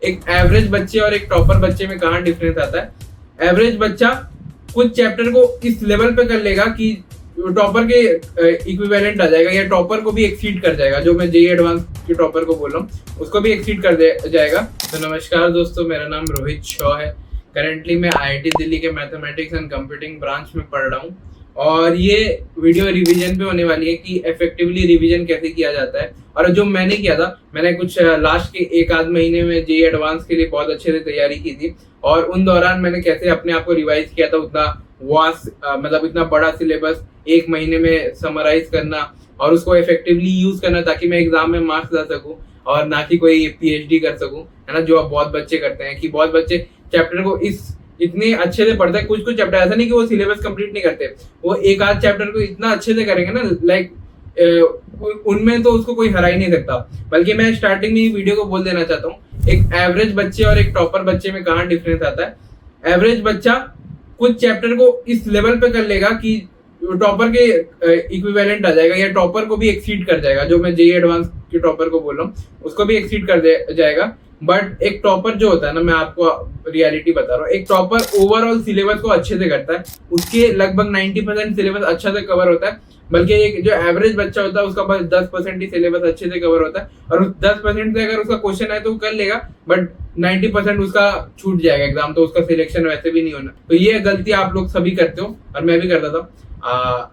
एक एवरेज बच्चे और एक टॉपर बच्चे में कहाँ डिफरेंस आता है। एवरेज बच्चा कुछ चैप्टर को इस लेवल पे कर लेगा कि टॉपर के इक्विवेलेंट आ जाएगा या टॉपर को भी एक्सीड कर जाएगा। जो मैं जेई एडवांस के टॉपर को बोल रहा हूँ उसको भी एक्सीड कर जाएगा। तो नमस्कार दोस्तों, मेरा नाम रोहित शॉ है। करेंटली मैं आईआईटी दिल्ली के मैथमेटिक्स एंड कंप्यूटिंग ब्रांच में पढ़ रहा हूँ और ये वीडियो रिवीजन पे होने वाली है कि इफेक्टिवली रिवीजन कैसे किया जाता है। और जो मैंने किया था, मैंने कुछ लास्ट के एक आध महीने में जेई एडवांस के लिए बहुत अच्छे से तैयारी की थी और उन दौरान मैंने कैसे अपने आप को रिवाइज किया था। उतना वास्ट मतलब इतना बड़ा सिलेबस एक महीने में समराइज करना और उसको इफेक्टिवली यूज करना ताकि मैं एग्जाम में मार्क्स ला सकूं और ना कि कोई पीएचडी कर सकूं, है ना। जो अब बहुत बच्चे करते हैं कि बहुत बच्चे चैप्टर को इतने अच्छे से पढ़ते हैं। कुछ कुछ चैप्टर ऐसा नहीं कि वो सिलेबस कंप्लीट नहीं करते, वो एक आध चैप्टर को इतना अच्छे से करेंगे ना, लाइक उनमें तो उसको कोई हरा ही नहीं सकता। बल्कि मैं स्टार्टिंग में ही वीडियो को बोल देना चाहता हूँ, एक एवरेज बच्चे और एक टॉपर बच्चे में कहाँ डिफरेंस आता है। एवरेज बच्चा कुछ चैप्टर को इस लेवल पे कर लेगा कि टॉपर के इक्विवेलेंट आ जाएगा या टॉपर को भी एक्सीड कर जाएगा। जो मैं जेई एडवांस के टॉपर को बोल रहा हूँ उसको भी एक्सीड कर जाएगा। बट एक टॉपर जो होता है ना, मैं आपको रियलिटी बता रहा हूँ, एक टॉपर ओवरऑल सिलेबस को अच्छे से करता है। उसके लगभग 90% सिलेबस अच्छा से कवर होता है। बल्कि एक जो एवरेज बच्चा होता है उसका बस 10% ही सिलेबस अच्छे से कवर होता है और उस 10% से अगर उसका क्वेश्चन है तो वो कर लेगा, बट 90% उसका छूट जाएगा एग्जाम, तो उसका सिलेक्शन वैसे भी नहीं होना। तो ये गलती आप लोग सभी करते हो और मैं भी करता था।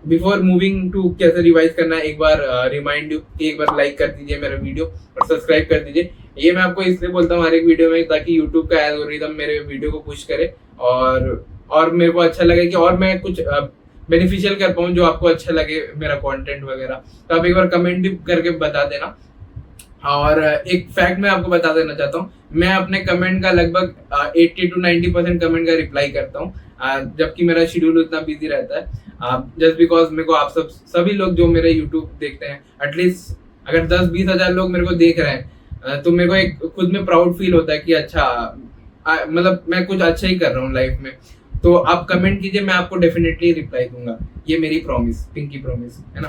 बिफोर मूविंग टू कैसे रिवाइज करना है, एक बार रिमाइंड यू कि एक बार लाइक कर दीजिए मेरा वीडियो और सब्सक्राइब कर दीजिए। ये मैं आपको इसलिए बोलता हूँ हर एक वीडियो में ताकि यूट्यूब का एल्गोरिदम मेरे वीडियो को पुश करे और मेरे को अच्छा लगे कि और मैं कुछ बेनिफिशियल कर पाऊँ जो आपको अच्छा लगे मेरा कंटेंट वगैरह। तो आप एक बार कमेंट भी करके बता देना। और एक फैक्ट मैं आपको बता देना चाहता हूँ, मैं अपने कमेंट का लगभग 80 to 90% कमेंट का रिप्लाई करता हूँ, जबकि मेरा शेड्यूल उतना बिजी रहता है। जस्ट बिकॉज मेरे को आप सभी लोग जो मेरे यूट्यूब देखते हैं, एटलीस्ट अगर 10-20 हजार लोग मेरे को देख रहे हैं तो मेरे को एक खुद में प्राउड फील होता है कि अच्छा मतलब मैं कुछ अच्छा ही कर रहा हूँ लाइफ में। तो आप कमेंट कीजिए, मैं आपको डेफिनेटली रिप्लाई दूंगा। ये मेरी प्रॉमिस, पिंकी प्रॉमिस है ना।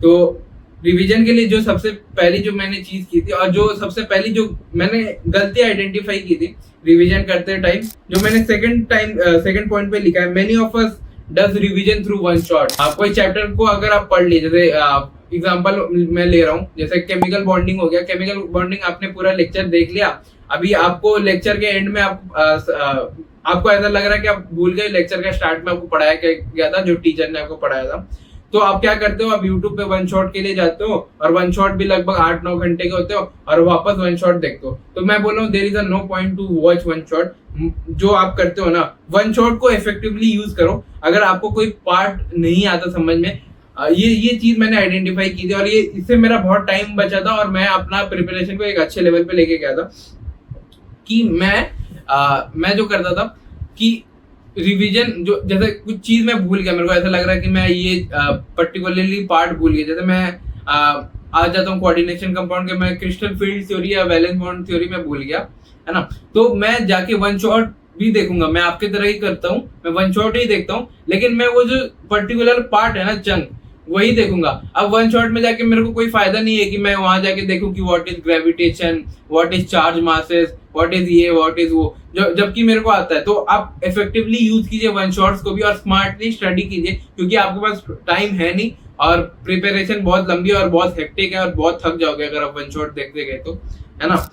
तो रिवीजन के लिए जो सबसे पहली जो मैंने चीज की थी और जो सबसे पहली जो मैंने गलती आइडेंटिफाई की थी रिवीजन करते टाइम, जो मैंने सेकंड पॉइंट पे लिखा है, many of us does revision through one shot. कोई चैप्टर को अगर आप पढ़ लीजिए, जैसे एग्जांपल मैं ले रहा हूँ, जैसे केमिकल बॉन्डिंग हो गया। केमिकल बॉन्डिंग आपने पूरा लेक्चर देख लिया, अभी आपको लेक्चर के एंड में आपको ऐसा लग रहा है कि आप भूल गए लेक्चर का स्टार्ट में आपको पढ़ाया गया था, जो टीचर ने आपको पढ़ाया था। तो आप क्या करते हो, आप यूट्यूब पे वन शॉट के लिए जाते हो और वन शॉट भी लगभग 8-9 घंटे के होते हो और वापस वन शॉट देखते हो। तो मैं बोल रहा हूँ there is a no point to watch one shot. जो आप करते हो ना, वन शॉट को इफेक्टिवली यूज करो। अगर आपको कोई पार्ट नहीं आता समझ में, ये चीज मैंने आइडेंटिफाई की थी और ये इससे मेरा बहुत टाइम बचा था और मैं अपना प्रिपरेशन को एक अच्छे लेवल पे लेके गया था। कि मैं जो करता था कि रिवीजन, जो जैसे कुछ चीज मैं भूल गया, मेरे को ऐसा लग रहा है कि मैं ये पर्टिकुलरली पार्ट भूल गया। जैसे मैं आ जाता हूँ कोऑर्डिनेशन कंपाउंड के, मैं क्रिस्टल फील्ड थ्योरी या वैलेंस बॉन्ड थ्योरी में भूल गया, है ना। तो मैं जाके वन शॉट भी देखूंगा, मैं आपके तरह ही करता हूँ, मैं वन शॉट ही देखता हूँ, लेकिन मैं वो जो पर्टिकुलर पार्ट है ना, चंक, वही देखूंगा। अब वन शॉट में जाके मेरे को कोई फायदा नहीं है कि मैं वहां जाके देखूं कि what is gravitation, what is charge masses, what is ये, व्हाट इज वो, जबकि मेरे को आता है। तो आप इफेक्टिवली यूज कीजिए वन शॉट्स को भी और स्मार्टली स्टडी कीजिए, क्योंकि आपके पास टाइम है नहीं और प्रिपरेशन बहुत लंबी और बहुत हेक्टिक है और बहुत थक जाओगे अगर आप वन शॉट देखते गए तो, है ना।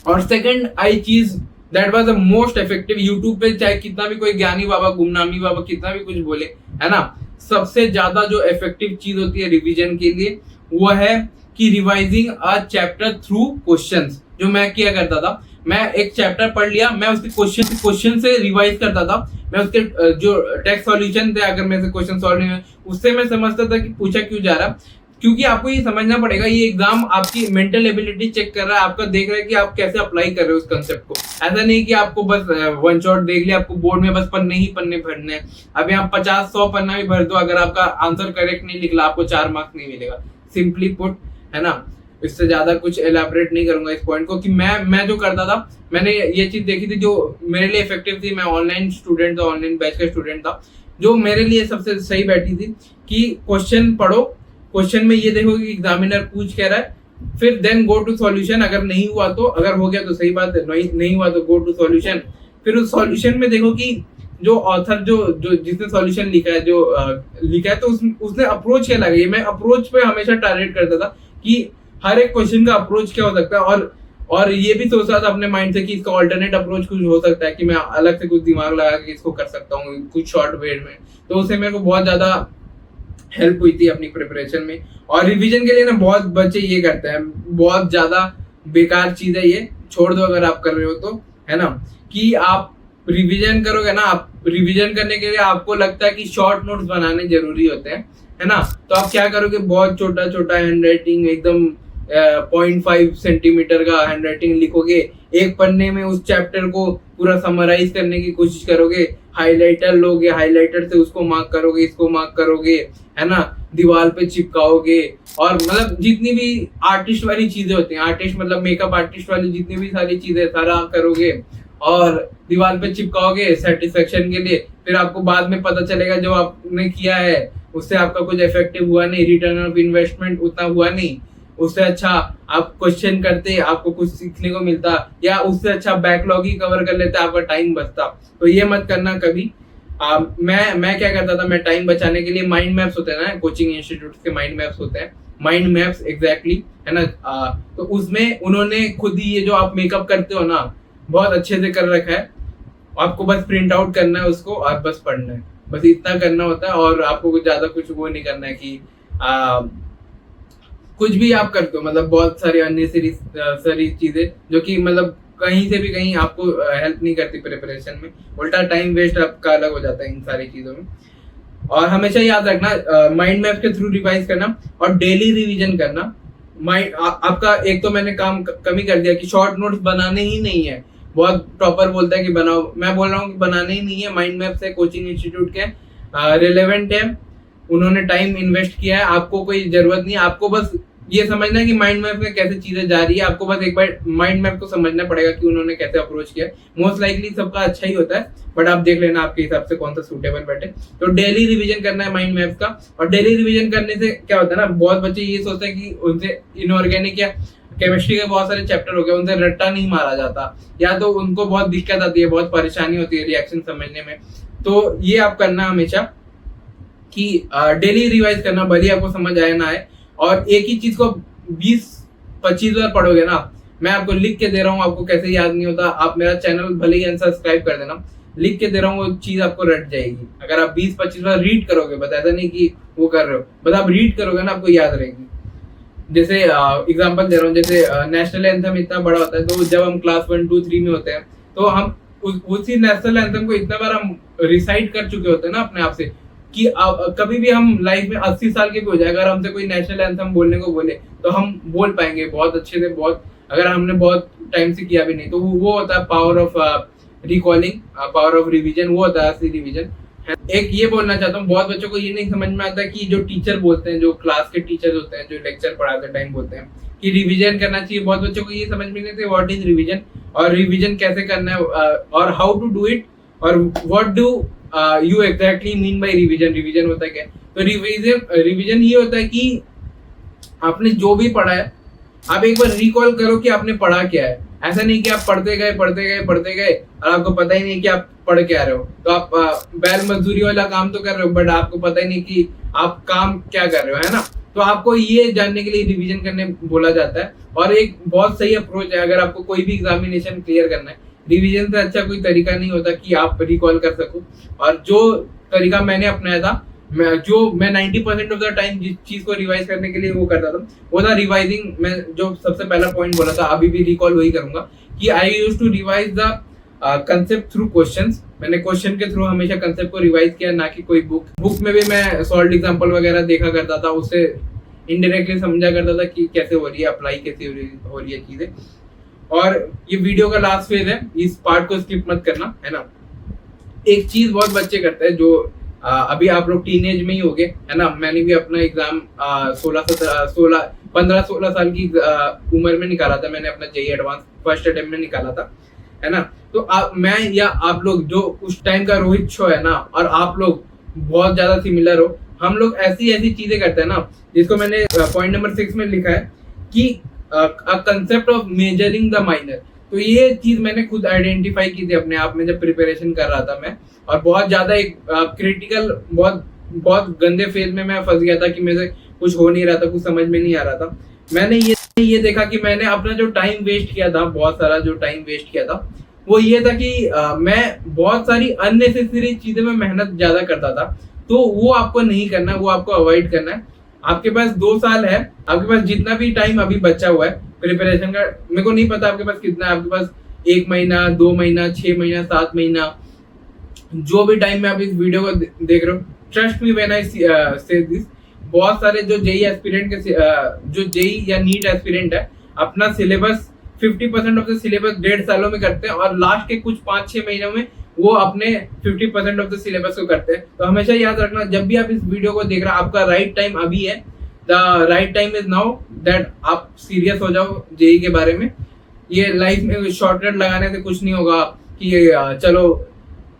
और सेकंड आई चीज that was the most effective, YouTube पे चाहे कितना भी कोई ज्ञानी बाबा, गुमनामी बाबा कितना भी कुछ बोले, है ना, सबसे ज्यादा जो इफेक्टिव चीज होती है रिवीजन के लिए वो है कि revising a chapter through questions. जो मैं किया करता था, मैं एक चैप्टर पढ़ लिया, मैं उसके क्वेश्चन से रिवाइज करता था। मैं उसके जो टेक्स्ट सॉल्यूशन थे, अगर मेरे से क्वेश्चन सॉल्व नहीं हुए, उससे मैं समझता था कि पूछा क्यों जा रहा। क्योंकि आपको ये समझना पड़ेगा, ये एग्जाम आपकी मेंटल एबिलिटी चेक कर रहा है, आपका देख रहा है कि आप कैसे अप्लाई कर रहे हो उस कंसेप्ट को। ऐसा नहीं कि आपको बस वन शॉट देख लिया, आपको बोर्ड में बस पन्ने ही पन्ने भरने हैं। अब यहाँ 50-100 पन्ना भी भर दो, अगर आपका आंसर करेक्ट नहीं निकला आपको 4 मार्क्स नहीं मिलेगा, सिंपली पुट, है ना। इससे ज्यादा कुछ एलैबोरेट नहीं करूंगा इस पॉइंट को। कि मैं जो करता था, मैंने ये चीज देखी थी जो मेरे लिए इफेक्टिव थी। मैं ऑनलाइन स्टूडेंट था, ऑनलाइन बैच का स्टूडेंट था, जो मेरे लिए सबसे सही बैठी थी कि क्वेश्चन पढ़ो, क्वेश्चन में ये देखो कि एग्जामिनर पूछ कह रहा है, फिर देन गो टू सॉल्यूशन। अगर नहीं हुआ तो, अगर हो गया तो सही बात है, नहीं हुआ तो गो टू सॉल्यूशन। फिर उस सॉल्यूशन में देखो कि जो ऑथर जो जिसने सॉल्यूशन लिखा है, लिखा है, तो उसने अप्रोच क्या लगा। मैं अप्रोच पे हमेशा टारगेट करता था कि हर एक क्वेश्चन का अप्रोच क्या हो सकता है, और ये भी सोचता था अपने माइंड से कि इसका ऑल्टरनेट अप्रोच कुछ हो सकता है, कि मैं अलग से कुछ दिमाग लगा के इसको कर सकता हूँ कुछ शॉर्ट पीरियड में। तो उससे मेरे को बहुत ज्यादा हेल्प हुई थी अपनी प्रिपरेशन में। और रिवीजन के लिए ना बहुत बच्चे ये करते हैं, बहुत ज्यादा बेकार चीज है ये, छोड़ दो अगर आप कर रहे हो तो, है ना। कि आप रिवीजन करोगे ना, आप रिवीजन करने के लिए आपको लगता है कि शॉर्ट नोट्स बनाने जरूरी होते हैं, है ना। तो आप क्या करोगे, बहुत छोटा छोटा हैंड राइटिंग, एकदम 0.5 सेंटीमीटर का हैंड राइटिंग लिखोगे, एक पन्ने में उस चैप्टर को पूरा समराइज करने की कोशिश करोगे, हाइलाइटर लोगे, हाइलाइटर से उसको मार्क करोगे, इसको मार्क करोगे, है ना, दीवार पे चिपकाओगे। और मतलब जितनी भी आर्टिस्ट वाली चीजें होती हैं, आर्टिस्ट मतलब मेकअप आर्टिस्ट वाली जितनी भी सारी चीजें सारा करोगे और दीवार पे चिपकाओगे सेटिस्फेक्शन के लिए। फिर आपको बाद में पता चलेगा जो आपने किया है उससे आपका कुछ इफेक्टिव हुआ नहीं, रिटर्न ऑफ इन्वेस्टमेंट उतना हुआ नहीं, उससे अच्छा आप क्वेश्चन करते आपको कुछ सीखने को मिलता, या उससे अच्छा बैकलॉग ही कवर कर लेते, आपका टाइम बचता। तो ये मत करना कभी। मैं क्या करता था, मैं टाइम बचाने के लिए माइंड मैप्स होते हैं ना, कोचिंग इंस्टीट्यूट के माइंड मैप्स होते हैं, माइंड मैप्स एग्जैक्टली, है ना। तो उसमें उन्होंने खुद ही ये जो आप मेकअप करते हो ना बहुत अच्छे से कर रखा है, आपको बस प्रिंट आउट करना है उसको और बस पढ़ना है, बस इतना करना होता है। और आपको कुछ ज्यादा कुछ वो नहीं करना है कि कुछ भी आप करते हो, मतलब बहुत सारी अननेसेसरी चीजें जो कि मतलब कहीं से भी कहीं आपको हेल्प नहीं करती प्रिपरेशन में, उल्टा टाइम वेस्ट आपका अलग हो जाता है इन सारी चीजों में। और हमेशा याद रखना माइंड मैप के थ्रू रिवाइज करना और डेली रिवीजन करना। आपका एक तो मैंने काम कमी कर दिया कि शॉर्ट नोट्स बनाने ही नहीं है, बहुत टॉपर बोलता है कि बनाओ, मैं बोल रहा हूँ कि बनाने ही नहीं है। माइंड मैप से कोचिंग इंस्टीट्यूट के रिलेवेंट है, उन्होंने टाइम इन्वेस्ट किया है, आपको कोई जरूरत नहीं है। आपको बस ये समझना है कि माइंड मैप में कैसे चीजें जा रही है, आपको बस एक बार माइंड मैप को समझना पड़ेगा कि उन्होंने कैसे अप्रोच किया। मोस्ट लाइकली सबका अच्छा ही होता है, बट आप देख लेना आपके हिसाब से कौन सा सूटेबल बैठे। तो डेली रिवीजन करना है माइंड मैप का। और डेली रिवीजन करने से क्या होता है ना, बहुत बच्चे ये सोचते हैं कि उनसे इनऑर्गेनिक या केमिस्ट्री के बहुत सारे चैप्टर हो गए, उनसे रट्टा नहीं मारा जाता, या तो उनको बहुत दिक्कत आती है, बहुत परेशानी होती है रिएक्शन समझने में। तो ये आप करना हमेशा कि डेली रिवाइज करना, भले आपको समझ आए ना आए। और एक ही चीज को 20-25 बार पढ़ोगे ना, मैं आपको लिख के दे रहा हूँ, आपको कैसे याद नहीं होता, आप मेरा चैनल भले ही अनसब्सक्राइब कर देना, लिख के दे रहा हूँ, वो चीज आपको रट जाएगी। अगर आप 20-25 बार रीड करोगे, बस ऐसा नहीं कि वो कर रहे हो, बस आप रीड करोगे ना आपको याद रहेगी। जैसे एग्जांपल दे रहा हूँ, जैसे नेशनल एंथम इतना बड़ा होता है, तो जब हम क्लास 1, 2, 3 में होते हैं तो हम उसी नेशनल एंथम को इतना बार हम रिसाइट कर चुके होते हैं ना अपने आप से कि कभी भी हम लाइफ में 80 साल के भी हो जाए, अगर हमसे कोई नेशनल एंथम बोलने को बोले तो हम बोल पाएंगे बहुत अच्छे से, बहुत अगर हमने बहुत टाइम से किया भी नहीं। तो वो होता है power of recalling, power of revision, वो होता है असली रिवीजन। एक ये बोलना चाहता हूँ, बहुत बच्चों को ये नहीं समझ में आता कि जो टीचर बोलते हैं, जो क्लास के टीचर होते हैं, जो लेक्चर पढ़ाते टाइम बोलते हैं कि रिवीजन करना चाहिए, बहुत बच्चों को ये समझ में नहीं आता व्हाट इज रिवीजन, और रिवीजन कैसे करना है, और हाउ टू डू इट, और what do you exactly mean by revision. Revision होता है क्या? तो रिवीजन ये होता है कि आपने जो भी पढ़ा है आप एक बार रिकॉल करो कि आपने पढ़ा क्या है। ऐसा नहीं कि आप पढ़ते गए और आपको पता ही नहीं कि आप पढ़ क्या रहे हो। तो आप बैल मजदूरी वाला काम तो कर रहे हो, बट आपको पता ही नहीं कि आप काम क्या कर रहे हो, है ना। तो आपको ये जानने के लिए रिवीजन करने बोला जाता है, और एक बहुत सही अप्रोच है अगर आपको कोई भी एग्जामिनेशन क्लियर करना है। रिवीजन से अच्छा कोई तरीका नहीं होता कि आप रिकॉल कर सको। और जो तरीका मैंने अपनाया था, मैं 90% ऑफ द टाइम जिस चीज को रिवाइज करने के लिए वो करता था, वो था रिवाइजिंग। मैं जो सबसे पहला पॉइंट बोला था, अभी भी रिकॉल वही करूंगा कि I used to revise the concept through questions. मैंने क्वेश्चन के थ्रू हमेशा कंसेप्ट को रिवाइज किया, ना कि कोई बुक में भी मैं सॉल्व एग्जांपल वगैरह देखा करता था, उससे इनडायरेक्टली समझा करता था कि कैसे हो रही है अप्लाई, कैसे हो रही है चीजें। और ये वीडियो का लास्ट फेज है, इस पार्ट को स्किप मत करना, है ना। एक चीज बहुत बच्चे करते हैं, जो अभी आप लोग टीनेज में ही होगे, है ना। मैंने भी अपना एग्जाम 15-16 साल की उम्र में निकाला था। मैंने अपना जेईई एडवांस फर्स्ट अटेम्प्ट में निकाला था, है ना। तो मैं या आप लोग जो उस टाइम का रोहित शो है ना, और आप लोग बहुत ज्यादा सिमिलर हो। हम लोग ऐसी चीजें करते हैं ना, जिसको मैंने पॉइंट नंबर 6 में लिखा है कि concept of measuring the minor. तो ये चीज मैंने खुद आइडेंटिफाई की थी अपने आप में जब प्रिपरेशन कर रहा था मैं, और बहुत ज्यादा एक क्रिटिकल बहुत बहुत गंदे फेज में मैं फंस गया था कि मेरे से कुछ हो नहीं रहा था, कुछ समझ में नहीं आ रहा था। मैंने ये देखा कि मैंने अपना जो टाइम वेस्ट किया था, बहुत सारा जो टाइम वेस्ट किया था, वो ये था कि मैं बहुत सारी अननेसेसरी चीजें में मेहनत ज्यादा करता था। तो वो आपको नहीं करना है, वो आपको अवॉइड करना है। आपके पास 2 साल है, आपके पास जितना भी टाइम अभी बचा हुआ है प्रिपरेशन का, मेरे को नहीं पता आपके पास कितना है, आपके पास 1 महीना, 2 महीना, 6 महीना, 7 महीना, जो भी टाइम में आप इस वीडियो को देख रहे हो, ट्रस्ट मी व्हेन आई से दिस, बहुत सारे जो जेई एस्पिरेंट के जो जेई या नीट एस्पिरेंट है, अपना सिलेबस 50% ऑफ द सिलेबस 1.5 सालों में करते हैं, और लास्ट के कुछ 5-6 महीनों में वो अपने 50% ऑफ द सिलेबस को करते हैं। तो हमेशा याद रखना, जब भी आप इस वीडियो को देख रहे हो, आपका राइट टाइम अभी है, the right time is now that आप सीरियस हो जाओ जेई के बारे में। ये लाइफ में शॉर्टकट लगाने से कुछ नहीं होगा कि चलो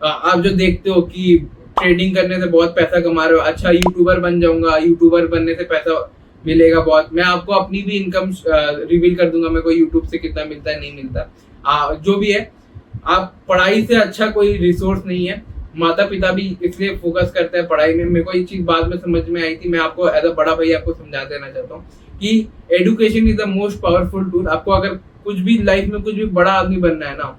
आप जो देखते हो कि ट्रेडिंग करने से बहुत पैसा कमा रहे हो, अच्छा यूट्यूबर बन जाऊंगा, यूट्यूबर बनने से पैसा मिलेगा बहुत। मैं आपको अपनी भी इनकम रिवील कर दूंगा, मेरे को यूट्यूब से कितना मिलता है, नहीं मिलता, जो भी है। आप पढ़ाई से अच्छा कोई रिसोर्स नहीं है। माता पिता भी इसलिए फोकस करते हैं पढ़ाई में। मेरे को ये चीज बाद में समझ में आई थी, मैं आपको एज अ बड़ा भाई आपको समझा देना चाहता हूँ कि education is the most powerful tool. आपको अगर कुछ भी लाइफ में कुछ भी बड़ा आदमी बनना है ना,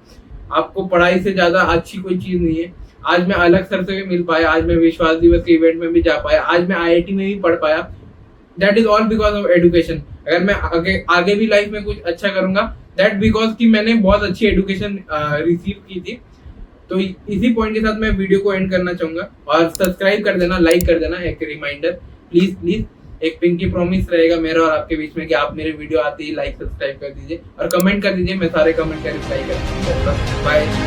आपको पढ़ाई से ज्यादा अच्छी कोई चीज नहीं है। आज मैं अलग सर से भी मिल पाया, आज मैं विश्वास दिवस के इवेंट में भी जा पाया, आज मैं IIT में भी पढ़ पाया, that is all because of education. अगर मैं आगे भी लाइफ में कुछ अच्छा करूंगा, दैट बिकॉज कि मैंने बहुत अच्छी एजुकेशन रिसीव की थी। तो इसी पॉइंट के साथ मैं वीडियो को एंड करना चाहूंगा, और सब्सक्राइब कर देना, लाइक कर देना, एक रिमाइंडर प्लीज प्लीज। एक पिंकी प्रॉमिस रहेगा मेरा और आपके बीच में कि आप मेरे वीडियो आते ही लाइक सब्सक्राइब कर दीजिए और कमेंट कर दीजिए, मैं सारे कमेंट का रिप्लाई कर दूंगा। बाय।